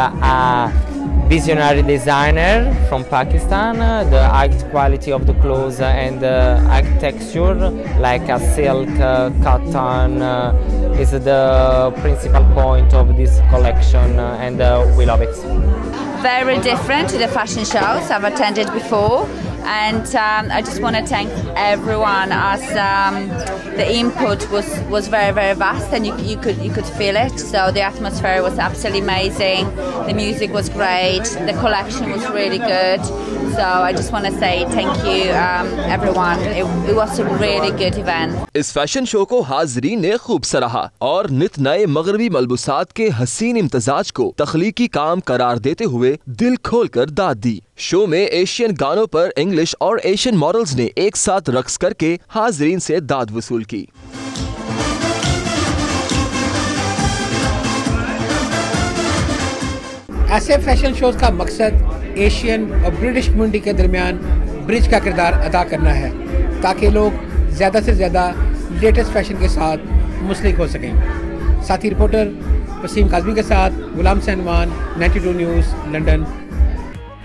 visionary designer from Pakistan, the act quality of the clothes and the act texture like a silk, cotton is the principal point of this collection, and we love it. Very different to the fashion shows I've attended before, and I just want to thank everyone, as the input was very very vast, and you could feel it. So the atmosphere was absolutely amazing, the music was great, the collection was really good. So I just want to say thank you, everyone. It was a really good event. इस fashion show को हाजरीन ने खूब सराहा और नित नए मगरबी मलबूसात के हसीन इम्तजाज को तख्लीकी काम करार देते हुए दिल खोल कर दाद दी। शो में एशियन गानों पर इंग्लिश और एशियन मॉडल्स ने एक साथ रक्स करके हाजरीन से दाद वसूल की। ऐसे फैशन शोज का मकसद एशियन और ब्रिटिश कम्युनिटी के दरमियान ब्रिज का किरदार अदा करना है ताकि लोग ज़्यादा से ज़्यादा लेटेस्ट फैशन के साथ मुंसलिक हो सकें। साथी रिपोर्टर वसीम काज़मी के साथ गुलाम सहनवान, 92 न्यूज़, लंदन।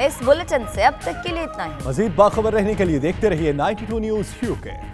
इस बुलेटिन से अब तक के लिए इतना ही। मज़ीद बाखबर रहने के लिए देखते रहिए 92 न्यूज़ UK।